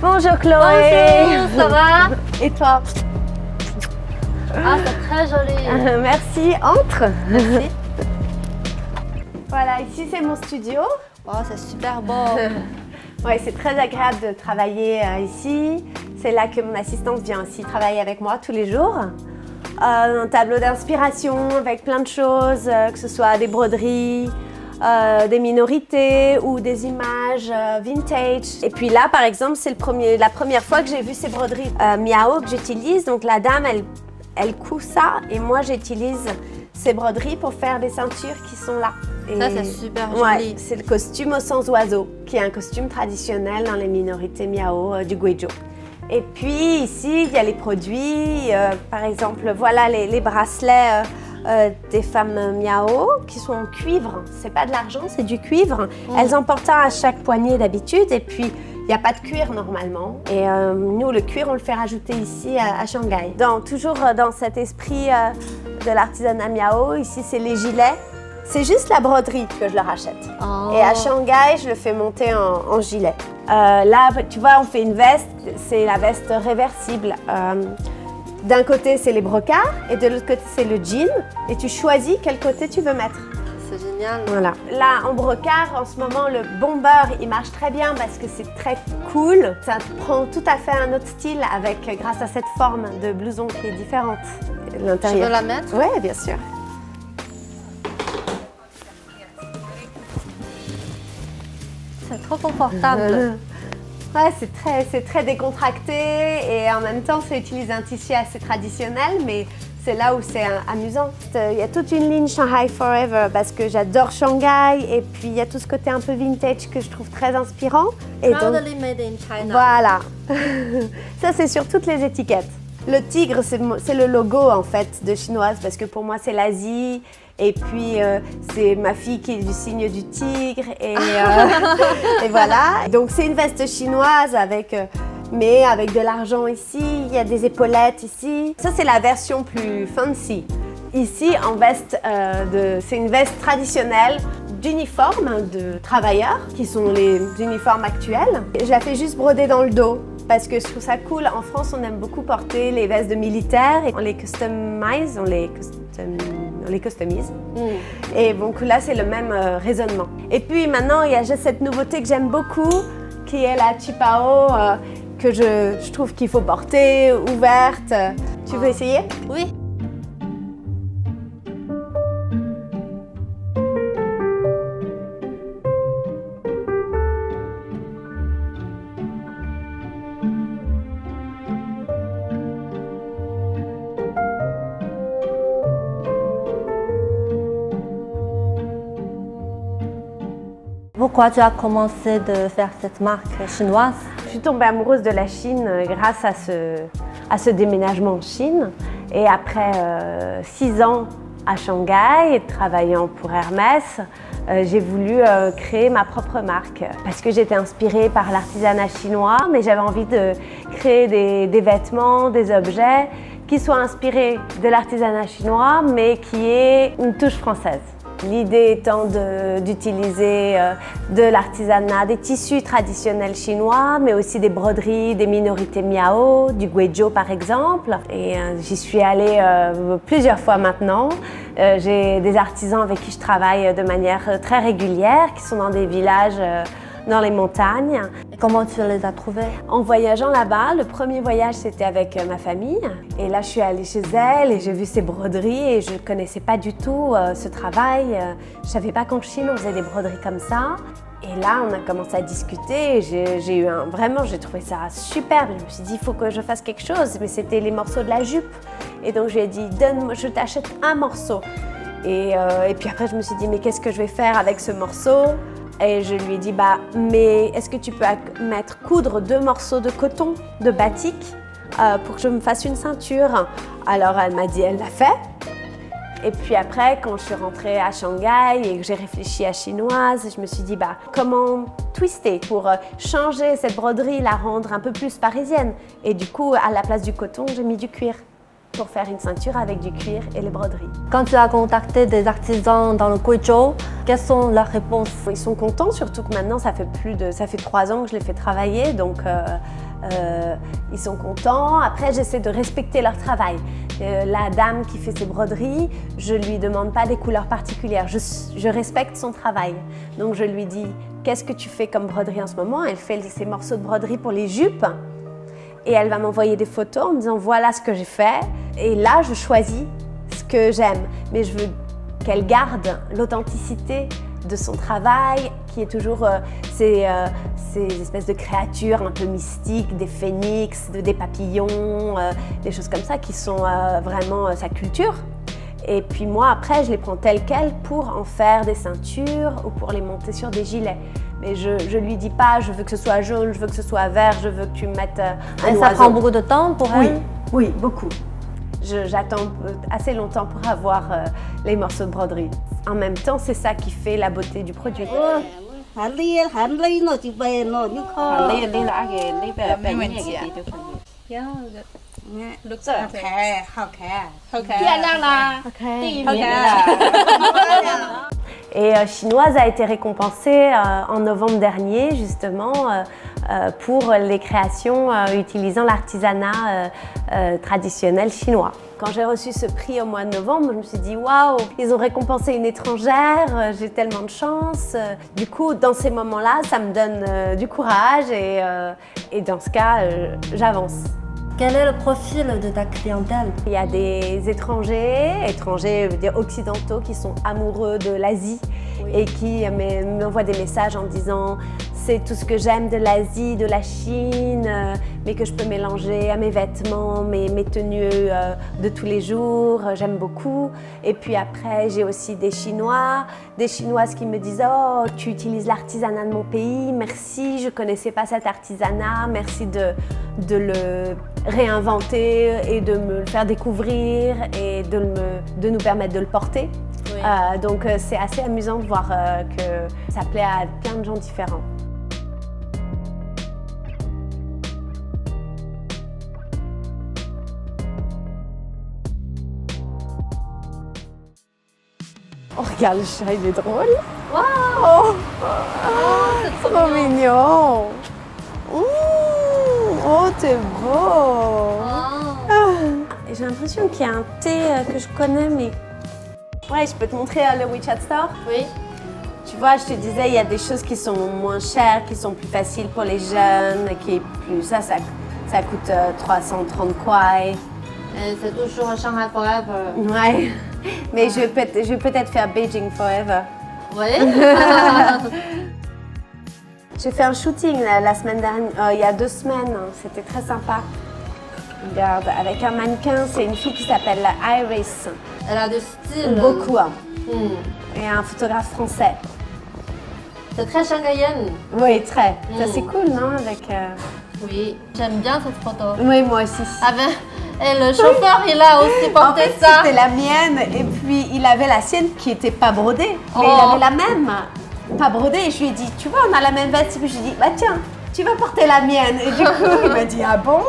Bonjour Chloé. Bonjour, ça va? Et toi? Ah, c'est très joli. Merci, entre. Merci. Voilà, ici c'est mon studio. Oh, c'est super beau. Ouais, c'est très agréable de travailler ici. C'est là que mon assistante vient aussi travailler avec moi tous les jours. Un tableau d'inspiration avec plein de choses, que ce soit des broderies, des minorités ou des images vintage. Et puis là, par exemple, c'est la première fois que j'ai vu ces broderies Miao que j'utilise. Donc la dame, elle coud ça et moi, j'utilise ces broderies pour faire des ceintures qui sont là. Et ça, c'est super joli. Ouais, c'est le costume au sans oiseau, qui est un costume traditionnel dans les minorités Miao du Guizhou. Et puis ici, il y a les produits, par exemple, voilà les bracelets des femmes Miao qui sont en cuivre. C'est pas de l'argent, c'est du cuivre. Elles en portent un à chaque poignet d'habitude et puis il n'y a pas de cuir normalement. Et nous, le cuir, on le fait rajouter ici à Shanghai. Toujours dans cet esprit de l'artisanat Miao, ici c'est les gilets. C'est juste la broderie que je leur achète. Oh. Et à Shanghai, je le fais monter en gilet. Là, tu vois, on fait une veste, c'est la veste réversible. D'un côté, c'est les brocards et de l'autre côté, c'est le jean. Et tu choisis quel côté tu veux mettre. C'est génial. Voilà. Là, en brocart, en ce moment, le bomber, il marche très bien parce que c'est très cool. Ça prend tout à fait un autre style grâce à cette forme de blouson qui est différente. L'intérieur. Tu veux la mettre? Oui, bien sûr. C'est trop confortable. Ouais, c'est très décontracté et en même temps, ça utilise un tissu assez traditionnel, mais c'est là où c'est amusant. Il y a toute une ligne Shanghai Forever parce que j'adore Shanghai et puis il y a tout ce côté un peu vintage que je trouve très inspirant. Et Proudly made in China. Voilà. Ça, c'est sur toutes les étiquettes. Le tigre, c'est le logo en fait de chinoise parce que pour moi, c'est l'Asie. Et puis, c'est ma fille qui est du signe du tigre. Et voilà. Donc, c'est une veste chinoise mais avec de l'argent ici. Il y a des épaulettes ici. Ça, c'est la version plus fancy. Ici, en veste, c'est une veste traditionnelle d'uniformes de travailleurs, qui sont les uniformes actuels. Je la fais juste broder dans le dos. Parce que je trouve ça cool. En France, on aime beaucoup porter les vestes de militaires et on les customise, Et donc là, c'est le même raisonnement. Et puis maintenant, il y a juste cette nouveauté que j'aime beaucoup, qui est la Qipao, que je trouve qu'il faut porter, ouverte. Tu veux essayer? Oui. Pourquoi tu as commencé de faire cette marque chinoise? Je suis tombée amoureuse de la Chine grâce à ce déménagement en Chine. Et après 6 ans à Shanghai, travaillant pour Hermès, j'ai voulu créer ma propre marque parce que j'étais inspirée par l'artisanat chinois, mais j'avais envie de créer des vêtements, des objets qui soient inspirés de l'artisanat chinois, mais qui aient une touche française. L'idée étant d'utiliser de l'artisanat, des tissus traditionnels chinois, mais aussi des broderies, des minorités Miao, du Guizhou par exemple. Et j'y suis allée plusieurs fois maintenant. J'ai des artisans avec qui je travaille de manière très régulière, qui sont dans des villages dans les montagnes. Et comment tu les as trouvés? En voyageant là-bas, le premier voyage c'était avec ma famille. Et là je suis allée chez elle et j'ai vu ces broderies et je ne connaissais pas du tout ce travail. Je ne savais pas qu'en Chine on faisait des broderies comme ça. Et là on a commencé à discuter et j'ai trouvé ça superbe. Je me suis dit il faut que je fasse quelque chose, mais c'était les morceaux de la jupe. Et donc je lui ai dit donne-moi, je t'achète un morceau. Et puis après je me suis dit mais qu'est-ce que je vais faire avec ce morceau? Et je lui ai dit, mais est-ce que tu peux coudre 2 morceaux de coton, de batik, pour que je me fasse une ceinture? Alors elle m'a dit, elle l'a fait. Et puis après, quand je suis rentrée à Shanghai et que j'ai réfléchi à chinoise, je me suis dit, comment twister pour changer cette broderie, la rendre un peu plus parisienne? Et du coup, à la place du coton, j'ai mis du cuir pour faire une ceinture avec du cuir et les broderies. Quand tu as contacté des artisans dans le Guizhou, quelles sont leurs réponses? Ils sont contents, surtout que maintenant ça fait 3 ans que je les fais travailler, donc Ils sont contents. Après, j'essaie de respecter leur travail. La dame qui fait ses broderies, je ne lui demande pas des couleurs particulières. Je respecte son travail. Donc, je lui dis, qu'est-ce que tu fais comme broderie en ce moment? Elle fait ses morceaux de broderie pour les jupes. Et elle va m'envoyer des photos en me disant, voilà ce que j'ai fait. Et là, je choisis ce que j'aime. Mais je veux qu'elle garde l'authenticité de son travail, qui est toujours ces espèces de créatures un peu mystiques, des phénix, des papillons, des choses comme ça qui sont vraiment sa culture. Et puis moi, après, je les prends telles quelles pour en faire des ceintures ou pour les monter sur des gilets. Mais je ne lui dis pas, je veux que ce soit jaune, je veux que ce soit vert, je veux que tu me mettes un oiseau. Ça prend beaucoup de temps pour elle? Oui, beaucoup. J'attends assez longtemps pour avoir les morceaux de broderie. En même temps, c'est ça qui fait la beauté du produit. Et Chinoise a été récompensée en novembre dernier, justement, pour les créations utilisant l'artisanat traditionnel chinois. Quand j'ai reçu ce prix au mois de novembre, je me suis dit « Waouh, ils ont récompensé une étrangère, j'ai tellement de chance ». Du coup, dans ces moments-là, ça me donne du courage et dans ce cas, j'avance. Quel est le profil de ta clientèle? Il y a des étrangers, je veux dire occidentaux, qui sont amoureux de l'Asie et qui m'envoient des messages en disant c'est tout ce que j'aime de l'Asie, de la Chine, mais que je peux mélanger à mes vêtements, mes tenues de tous les jours, j'aime beaucoup. Et puis après, j'ai aussi des Chinois, des Chinoises qui me disent « Oh, tu utilises l'artisanat de mon pays, merci, je ne connaissais pas cet artisanat, merci de le réinventer et de me le faire découvrir et de nous permettre de le porter. » Oui. Donc c'est assez amusant de voir que ça plaît à plein de gens différents. Oh, regarde le chat, il est drôle. Waouh! C'est trop mignon. Oh, t'es beau. J'ai l'impression qu'il y a un thé que je connais, mais... Ouais, je peux te montrer le WeChat Store? Oui. Tu vois, je te disais, il y a des choses qui sont moins chères, qui sont plus faciles pour les jeunes, qui est plus... Ça coûte 330 kwai. C'est toujours Shanghai Forever. Ouais. Mais je vais peut-être faire Beijing Forever. Oui. J'ai fait un shooting la semaine dernière, il y a 2 semaines. C'était très sympa. Regarde, avec un mannequin, c'est une fille qui s'appelle Iris. Elle a du style. Beaucoup. Et un photographe français. C'est très shanghaïenne. Oui, très. Ça c'est cool, non? Avec, Oui, j'aime bien cette photo. Oui, moi aussi. Ah ben, et le chauffeur, il a aussi porté en fait, ça. C'était la mienne et puis il avait la sienne qui n'était pas brodée. Mais il avait la même, pas brodée. Et je lui ai dit, tu vois, on a la même veste. Et puis je lui ai dit, bah tiens, tu vas porter la mienne. Et du coup, il m'a dit, ah bon?